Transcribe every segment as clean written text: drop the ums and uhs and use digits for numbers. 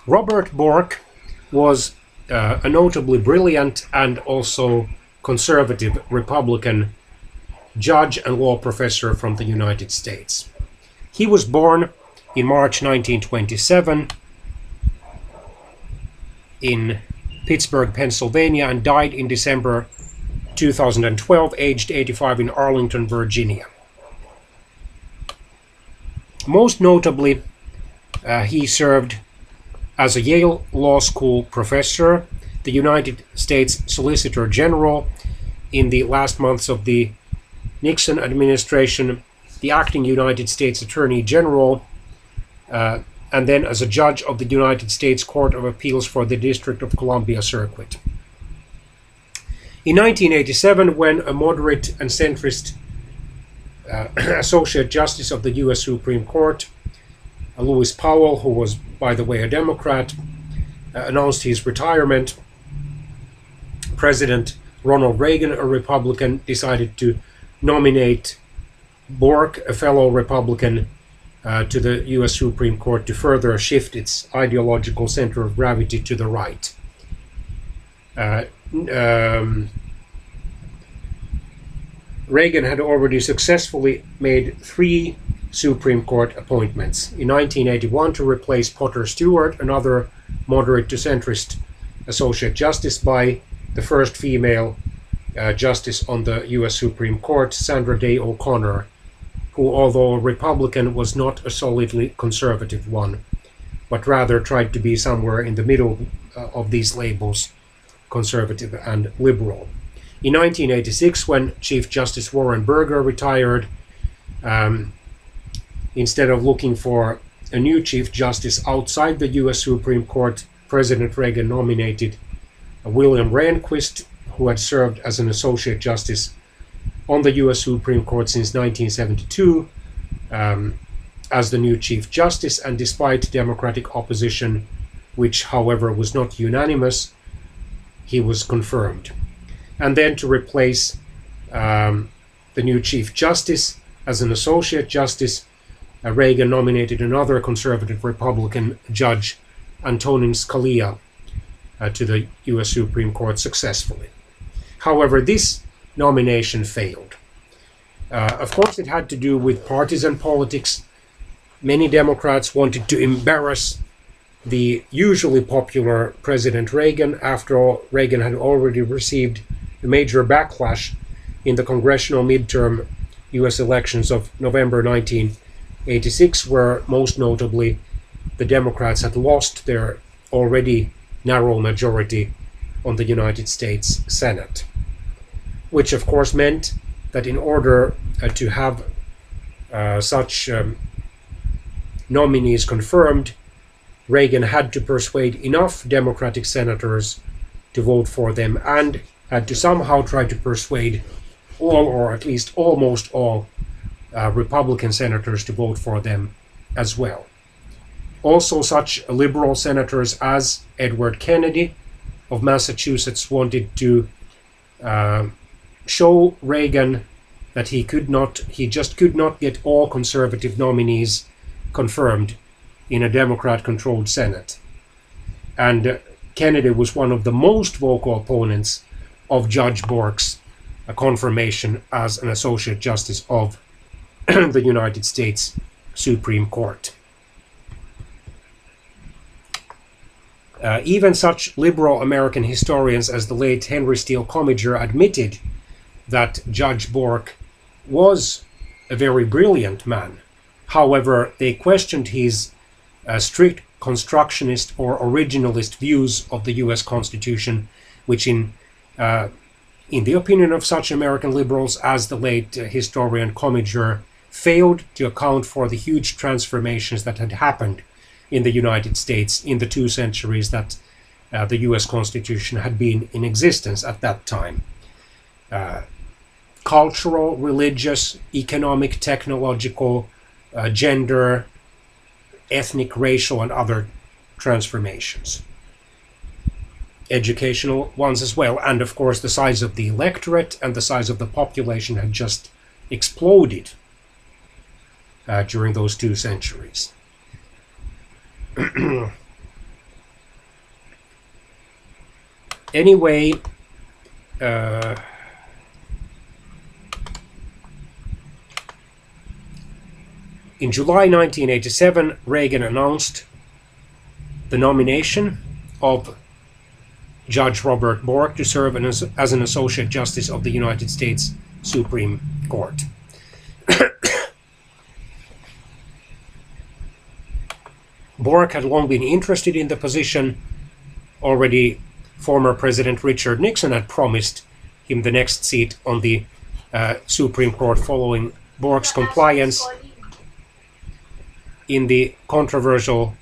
Robert Bork was a notably brilliant and also conservative Republican judge and law professor from the United States. He was born in March 1927 in Pittsburgh, Pennsylvania, and died in December 2012, aged 85, in Arlington, Virginia. Most notably, he served as a Yale Law School professor, the United States Solicitor General in the last months of the Nixon administration, the acting United States Attorney General, and then as a judge of the United States Court of Appeals for the District of Columbia Circuit. In 1987, when a moderate and centrist Associate Justice of the U.S. Supreme Court, Lewis Powell, who was, by the way, a Democrat, announced his retirement, President Ronald Reagan, a Republican, decided to nominate Bork, a fellow Republican, to the U.S. Supreme Court to further shift its ideological center of gravity to the right. Reagan had already successfully made 3 Supreme Court appointments. In 1981 to replace Potter Stewart, another moderate to centrist Associate Justice, by the first female justice on the U.S. Supreme Court, Sandra Day O'Connor, who, although a Republican, was not a solidly conservative one, but rather tried to be somewhere in the middle of these labels, conservative and liberal. In 1986, when Chief Justice Warren Burger retired, instead of looking for a new Chief Justice outside the U.S. Supreme Court, President Reagan nominated William Rehnquist, who had served as an Associate Justice on the U.S. Supreme Court since 1972, as the new Chief Justice, and despite Democratic opposition, which however was not unanimous, he was confirmed. And then to replace the new Chief Justice as an Associate Justice, Reagan nominated another conservative Republican judge, Antonin Scalia, to the U.S. Supreme Court successfully. However, this nomination failed. Of course, it had to do with partisan politics. Many Democrats wanted to embarrass the usually popular President Reagan. After all, Reagan had already received a major backlash in the congressional midterm U.S. elections of November 1986, where most notably the Democrats had lost their already narrow majority on the United States Senate, which of course meant that in order to have such nominees confirmed, Reagan had to persuade enough Democratic senators to vote for them, and had to somehow try to persuade all, or at least almost all, Republican senators to vote for them as well. Also, such liberal senators as Edward Kennedy of Massachusetts wanted to show Reagan that he just could not get all conservative nominees confirmed in a Democrat-controlled Senate. And Kennedy was one of the most vocal opponents of Judge Bork's confirmation as an Associate Justice of the United States Supreme Court. Even such liberal American historians as the late Henry Steele Commager admitted that Judge Bork was a very brilliant man. However, they questioned his strict constructionist or originalist views of the U.S. Constitution, which in the opinion of such American liberals as the late historian Commager, failed to account for the huge transformations that had happened in the United States in the 2 centuries that the U.S. Constitution had been in existence at that time. Cultural, religious, economic, technological, gender, ethnic, racial, and other transformations. Educational ones as well, and of course the size of the electorate and the size of the population had just exploded during those 2 centuries. Anyway, in July 1987, Reagan announced the nomination of Judge Robert Bork to serve as an Associate Justice of the United States Supreme Court. Bork had long been interested in the position. Already former President Richard Nixon had promised him the next seat on the Supreme Court following Bork's compliance in the controversial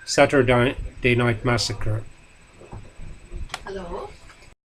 Saturday Night Massacre. Hello?